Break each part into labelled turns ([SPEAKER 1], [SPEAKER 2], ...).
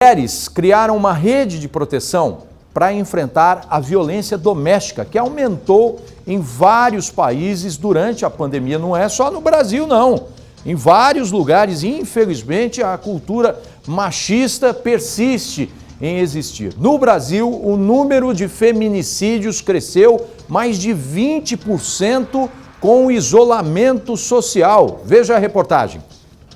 [SPEAKER 1] Mulheres criaram uma rede de proteção para enfrentar a violência doméstica, que aumentou em vários países durante a pandemia. Não é só no Brasil, não. Em vários lugares, infelizmente, a cultura machista persiste em existir. No Brasil, o número de feminicídios cresceu mais de 20% com o isolamento social. Veja a reportagem.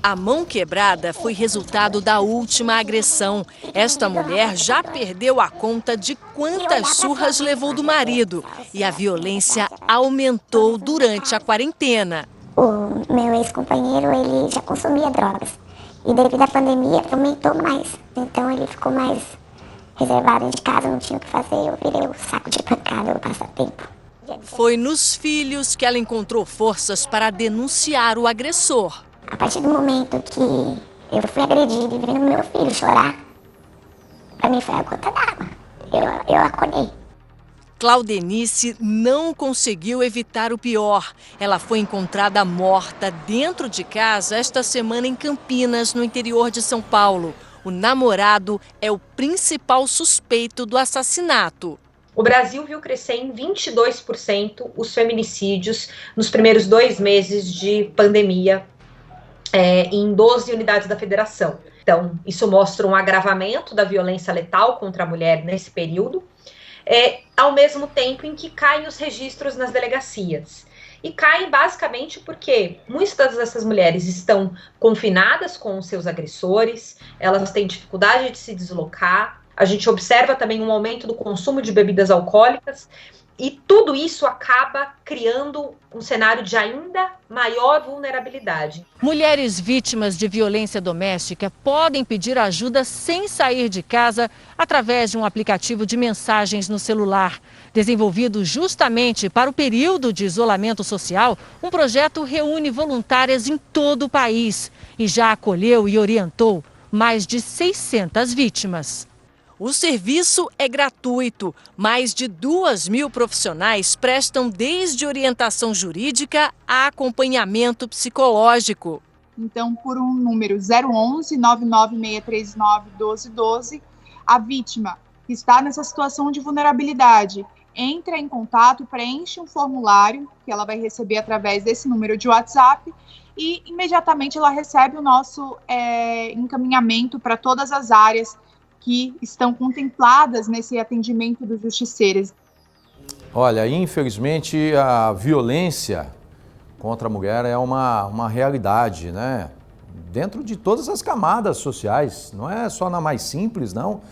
[SPEAKER 2] A mão quebrada foi resultado da última agressão. Esta mulher já perdeu a conta de quantas surras levou do marido. E a violência aumentou durante a quarentena.
[SPEAKER 3] O meu ex-companheiro, ele já consumia drogas. E devido à pandemia, aumentou mais. Então ele ficou mais reservado de casa, não tinha o que fazer. Eu virei o saco de pancada, o passatempo.
[SPEAKER 2] Foi nos filhos que ela encontrou forças para denunciar o agressor.
[SPEAKER 3] A partir do momento que eu fui agredida e vendo meu filho chorar, pra mim foi a gota d'água. Eu acordei.
[SPEAKER 2] Claudenice não conseguiu evitar o pior. Ela foi encontrada morta dentro de casa esta semana em Campinas, no interior de São Paulo. O namorado é o principal suspeito do assassinato.
[SPEAKER 4] O Brasil viu crescer em 22% os feminicídios nos primeiros 2 meses de pandemia, em 12 unidades da federação. Então, isso mostra um agravamento da violência letal contra a mulher nesse período, ao mesmo tempo em que caem os registros nas delegacias. E caem basicamente porque muitas dessas mulheres estão confinadas com os seus agressores, elas têm dificuldade de se deslocar, a gente observa também um aumento do consumo de bebidas alcoólicas, e tudo isso acaba criando um cenário de ainda maior vulnerabilidade.
[SPEAKER 2] Mulheres vítimas de violência doméstica podem pedir ajuda sem sair de casa através de um aplicativo de mensagens no celular. Desenvolvido justamente para o período de isolamento social, um projeto reúne voluntárias em todo o país e já acolheu e orientou mais de 600 vítimas. O serviço é gratuito. Mais de 2.000 profissionais prestam desde orientação jurídica a acompanhamento psicológico.
[SPEAKER 5] Então, por um número 011 99639 1212, a vítima que está nessa situação de vulnerabilidade entra em contato, preenche um formulário que ela vai receber através desse número de WhatsApp e imediatamente ela recebe o nosso encaminhamento para todas as áreas que estão contempladas nesse atendimento dos justiceiros.
[SPEAKER 1] Olha, infelizmente a violência contra a mulher é uma realidade, né? Dentro de todas as camadas sociais, não é só na mais simples, não.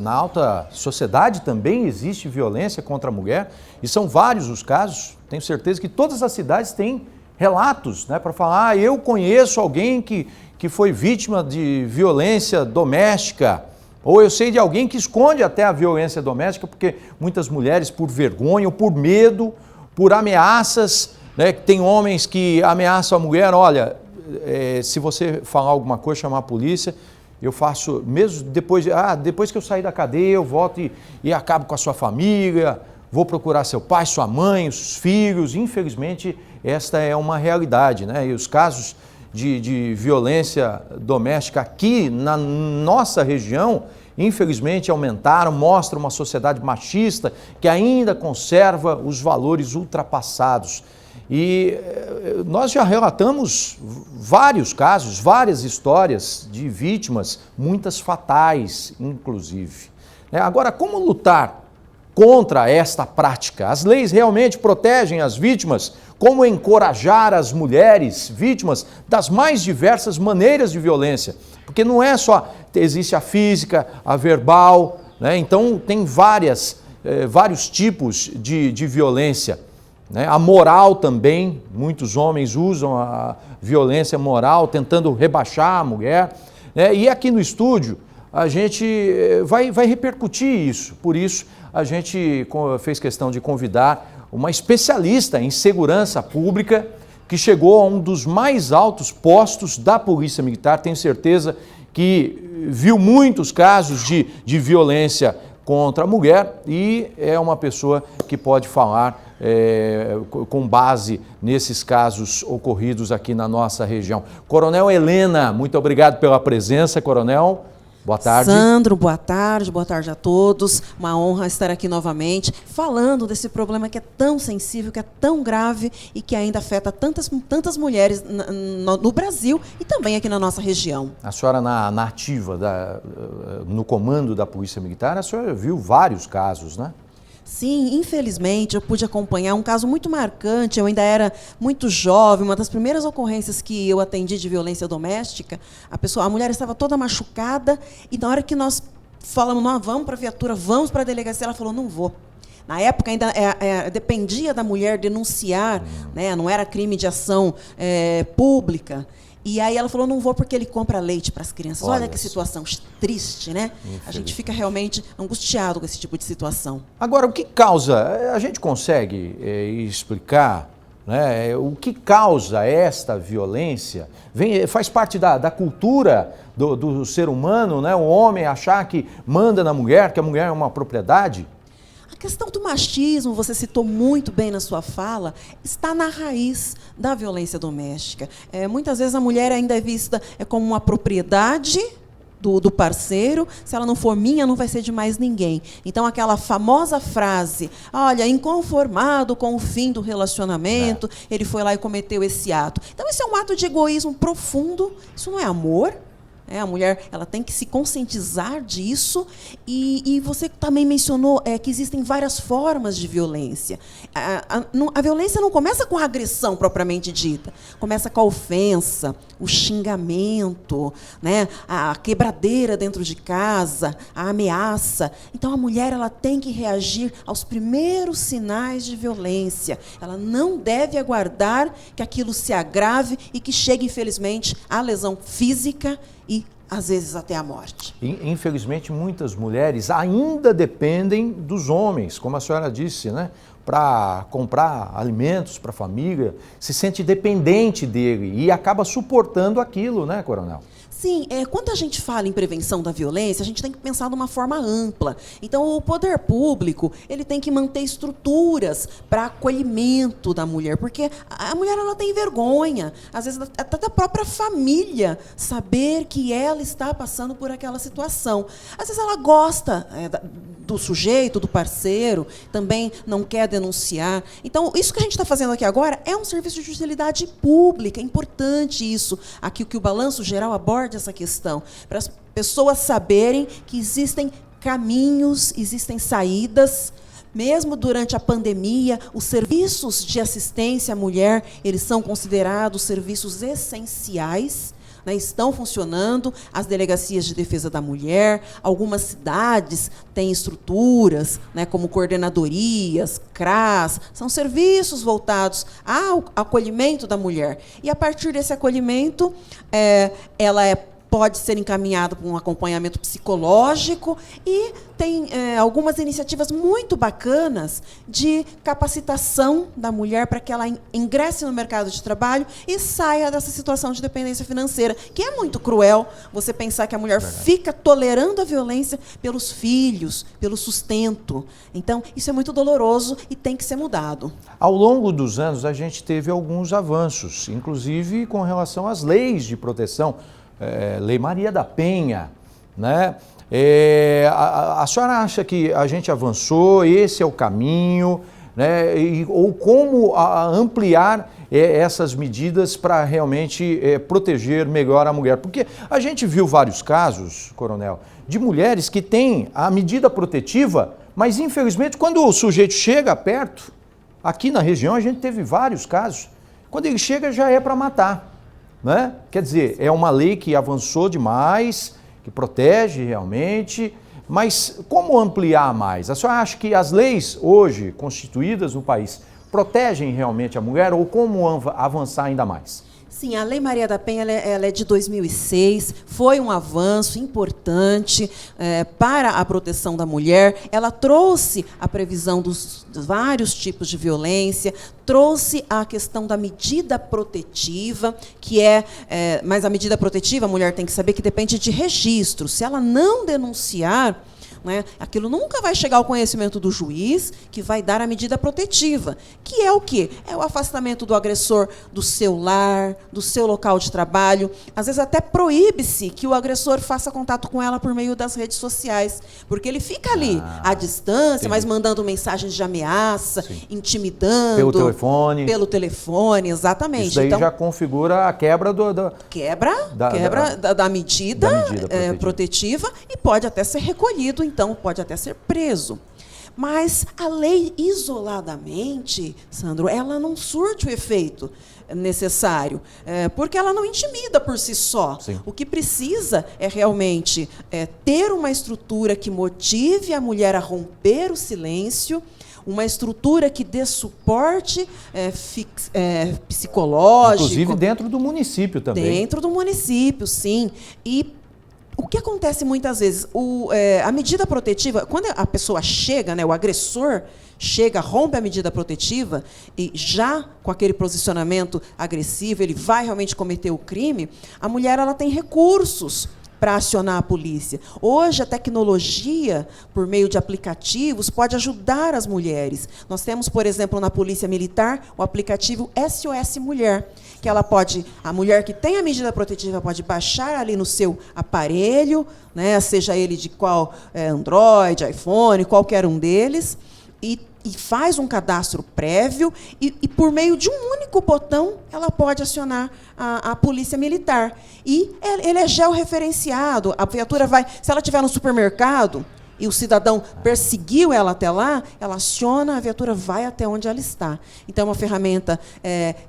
[SPEAKER 1] Na alta sociedade também existe violência contra a mulher e são vários os casos. Tenho certeza que todas as cidades têm relatos, né, para falar, eu conheço alguém que foi vítima de violência doméstica. Ou eu sei de alguém que esconde até a violência doméstica, porque muitas mulheres, por vergonha ou por medo, por ameaças, né, tem homens que ameaçam a mulher, olha, se você falar alguma coisa, chamar a polícia, eu faço, mesmo depois que eu sair da cadeia, eu volto e acabo com a sua família, vou procurar seu pai, sua mãe, os filhos. Infelizmente, esta é uma realidade, né? E os casos de violência doméstica aqui na nossa região, infelizmente aumentaram, mostram uma sociedade machista que ainda conserva os valores ultrapassados. E nós já relatamos vários casos, várias histórias de vítimas, muitas fatais, inclusive. Agora, como lutar contra esta prática? As leis realmente protegem as vítimas? Como encorajar as mulheres vítimas das mais diversas maneiras de violência? Porque não é só, existe a física, a verbal, né? Então tem vários tipos de violência, né? A moral também, muitos homens usam a violência moral tentando rebaixar a mulher, né? E aqui no estúdio a gente vai repercutir isso, por isso a gente fez questão de convidar uma especialista em segurança pública que chegou a um dos mais altos postos da Polícia Militar. Tenho certeza que viu muitos casos de violência contra a mulher e é uma pessoa que pode falar com base nesses casos ocorridos aqui na nossa região. Coronel Helena, muito obrigado pela presença, Coronel. Boa tarde.
[SPEAKER 6] Sandro, boa tarde a todos. Uma honra estar aqui novamente, falando desse problema que é tão sensível, que é tão grave e que ainda afeta tantas mulheres no Brasil e também aqui na nossa região.
[SPEAKER 1] A senhora, na ativa, no comando da Polícia Militar, a senhora viu vários casos, né?
[SPEAKER 6] Sim, infelizmente, eu pude acompanhar um caso muito marcante. Eu ainda era muito jovem. Uma das primeiras ocorrências que eu atendi de violência doméstica, a mulher estava toda machucada e na hora que nós falamos, não, vamos para a viatura, vamos para a delegacia, ela falou, não vou. Na época ainda dependia da mulher denunciar, né? Não era crime de ação pública. E aí ela falou, não vou porque ele compra leite para as crianças. Olha que situação triste, né? A gente fica realmente angustiado com esse tipo de situação.
[SPEAKER 1] Agora, o que causa, a gente consegue explicar, né, o que causa esta violência? Faz parte da cultura do ser humano, né? O homem achar que manda na mulher, que a mulher é uma propriedade?
[SPEAKER 6] A questão do machismo, você citou muito bem na sua fala, está na raiz da violência doméstica. Muitas vezes a mulher ainda é vista como uma propriedade do parceiro, se ela não for minha, não vai ser de mais ninguém. Então, aquela famosa frase, olha, inconformado com o fim do relacionamento, ele foi lá e cometeu esse ato. Então, esse é um ato de egoísmo profundo, isso não é amor. A mulher ela tem que se conscientizar disso e você também mencionou que existem várias formas de violência. A violência não começa com a agressão propriamente dita, começa com a ofensa, o xingamento, né? A quebradeira dentro de casa, a ameaça. Então a mulher ela tem que reagir aos primeiros sinais de violência. Ela não deve aguardar que aquilo se agrave e que chegue, infelizmente, à lesão física e, às vezes, até a morte.
[SPEAKER 1] Infelizmente, muitas mulheres ainda dependem dos homens, como a senhora disse, né? Para comprar alimentos para a família, se sente dependente dele e acaba suportando aquilo, né, Coronel?
[SPEAKER 6] Sim, quando a gente fala em prevenção da violência, a gente tem que pensar de uma forma ampla. Então, o poder público ele tem que manter estruturas para acolhimento da mulher, porque a mulher ela tem vergonha, às vezes até da própria família, saber que ela está passando por aquela situação. Às vezes ela gosta do sujeito, do parceiro, também não quer denunciar. Então, isso que a gente está fazendo aqui agora é um serviço de utilidade pública, é importante isso, aqui que o Balanço Geral aborda essa questão, para as pessoas saberem que existem caminhos, existem saídas. Mesmo durante a pandemia, os serviços de assistência à mulher, eles são considerados serviços essenciais, né, estão funcionando, as delegacias de defesa da mulher, algumas cidades têm estruturas, né, como coordenadorias, CRAS, são serviços voltados ao acolhimento da mulher. E, a partir desse acolhimento, ela pode ser encaminhada para um acompanhamento psicológico e tem algumas iniciativas muito bacanas de capacitação da mulher para que ela ingresse no mercado de trabalho e saia dessa situação de dependência financeira, que é muito cruel você pensar que a mulher fica tolerando a violência pelos filhos, pelo sustento. Então, isso é muito doloroso e tem que ser mudado.
[SPEAKER 1] Ao longo dos anos, a gente teve alguns avanços, inclusive com relação às leis de proteção, Lei Maria da Penha, né? A senhora acha que a gente avançou, esse é o caminho, né? Ou como ampliar essas medidas para realmente proteger melhor a mulher? Porque a gente viu vários casos, Coronel, de mulheres que têm a medida protetiva, mas infelizmente quando o sujeito chega perto, aqui na região a gente teve vários casos, quando ele chega já é para matar. Né? Quer dizer, é uma lei que avançou demais, que protege realmente, mas como ampliar mais? A senhora acha que as leis hoje constituídas no país protegem realmente a mulher ou como avançar ainda mais?
[SPEAKER 6] Sim, a Lei Maria da Penha ela é de 2006, foi um avanço importante para a proteção da mulher. Ela trouxe a previsão dos vários tipos de violência, trouxe a questão da medida protetiva, mas a medida protetiva, a mulher tem que saber que depende de registro. Se ela não denunciar, né? Aquilo nunca vai chegar ao conhecimento do juiz, que vai dar a medida protetiva, que é o quê? É o afastamento do agressor do seu lar, do seu local de trabalho. Às vezes até proíbe-se que o agressor faça contato com ela por meio das redes sociais, porque ele fica ali à distância, mas mandando mensagens de ameaça, intimidando.
[SPEAKER 1] Pelo telefone,
[SPEAKER 6] exatamente.
[SPEAKER 1] Isso daí
[SPEAKER 6] então,
[SPEAKER 1] já configura a quebra
[SPEAKER 6] da medida protetiva e pode até ser recolhido, então pode até ser preso. Mas a lei isoladamente, Sandro, ela não surte o efeito necessário, porque ela não intimida por si só.
[SPEAKER 1] Sim.
[SPEAKER 6] O que precisa é realmente ter uma estrutura que motive a mulher a romper o silêncio, uma estrutura que dê suporte psicológico.
[SPEAKER 1] Inclusive dentro do município também.
[SPEAKER 6] Dentro do município, sim. E o que acontece muitas vezes, a medida protetiva, quando a pessoa chega, né, o agressor chega, rompe a medida protetiva, e já com aquele posicionamento agressivo, ele vai realmente cometer o crime, a mulher ela tem recursos para acionar a polícia. Hoje, a tecnologia, por meio de aplicativos, pode ajudar as mulheres. Nós temos, por exemplo, na Polícia Militar, o aplicativo SOS Mulher, que a mulher que tem a medida protetiva pode baixar ali no seu aparelho, né, seja ele de qual Android, iPhone, qualquer um deles, e faz um cadastro prévio e por meio de um único botão, ela pode acionar a polícia militar. E ele é georreferenciado. A viatura vai... Se ela estiver no supermercado e o cidadão perseguiu ela até lá, ela aciona, a viatura vai até onde ela está. Então, é uma ferramenta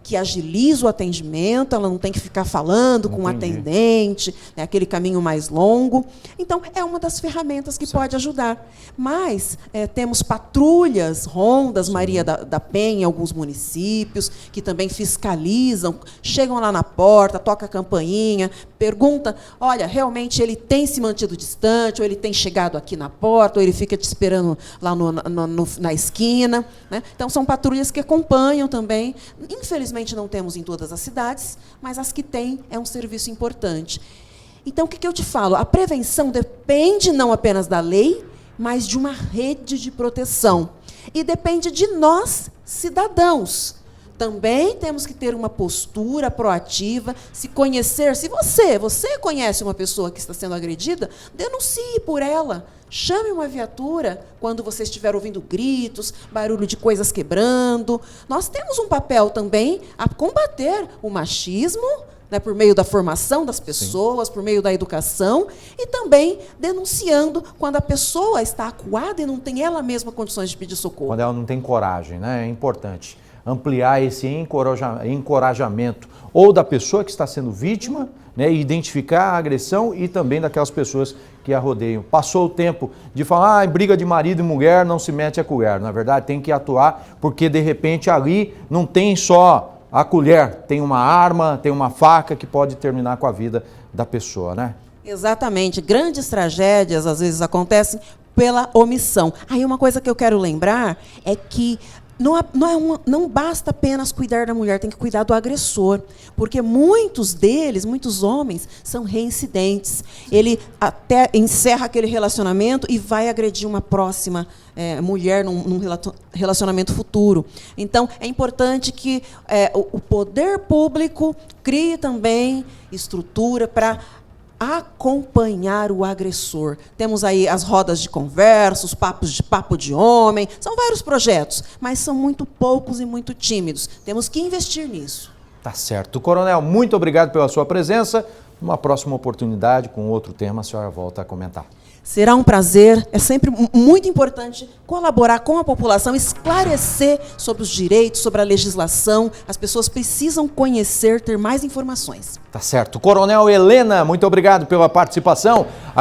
[SPEAKER 6] que agiliza o atendimento, ela não tem que ficar falando com o atendente, né, aquele caminho mais longo. Então, é uma das ferramentas que pode ajudar. Mas temos patrulhas, rondas, Maria da Penha, em alguns municípios, que também fiscalizam, chegam lá na porta, toca a campainha, pergunta, olha, realmente ele tem se mantido distante, ou ele tem chegado aqui na porta, ou ele fica te esperando lá na esquina, né? Então, são patrulhas que acompanham também. Infelizmente, não temos em todas as cidades, mas as que têm é um serviço importante. Então, o que eu te falo? A prevenção depende não apenas da lei, mas de uma rede de proteção. E depende de nós, cidadãos. Também temos que ter uma postura proativa, se conhecer. Se você conhece uma pessoa que está sendo agredida, denuncie por ela. Chame uma viatura quando você estiver ouvindo gritos, barulho de coisas quebrando. Nós temos um papel também a combater o machismo, né, por meio da formação das pessoas, por meio da educação, e também denunciando quando a pessoa está acuada e não tem ela mesma condições de pedir socorro.
[SPEAKER 1] Quando ela não tem coragem, né? É importante ampliar esse encorajamento ou da pessoa que está sendo vítima, né, identificar a agressão e também daquelas pessoas que a rodeiam. Passou o tempo de falar, briga de marido e mulher não se mete a colher. Na verdade, tem que atuar, porque de repente ali não tem só a colher, tem uma arma, tem uma faca que pode terminar com a vida da pessoa, né?
[SPEAKER 6] Exatamente. Grandes tragédias às vezes acontecem pela omissão. Aí uma coisa que eu quero lembrar é que não basta apenas cuidar da mulher, tem que cuidar do agressor, porque muitos homens, são reincidentes. Ele até encerra aquele relacionamento e vai agredir uma próxima mulher num relacionamento futuro. Então, é importante que o poder público crie também estrutura para acompanhar o agressor. Temos aí as rodas de conversa, os papo de homem, são vários projetos, mas são muito poucos e muito tímidos. Temos que investir nisso.
[SPEAKER 1] Tá certo. Coronel, muito obrigado pela sua presença. Numa próxima oportunidade, com outro tema, a senhora volta a comentar.
[SPEAKER 6] Será um prazer, é sempre muito importante colaborar com a população, esclarecer sobre os direitos, sobre a legislação. As pessoas precisam conhecer, ter mais informações.
[SPEAKER 1] Tá certo. Coronel Helena, muito obrigado pela participação.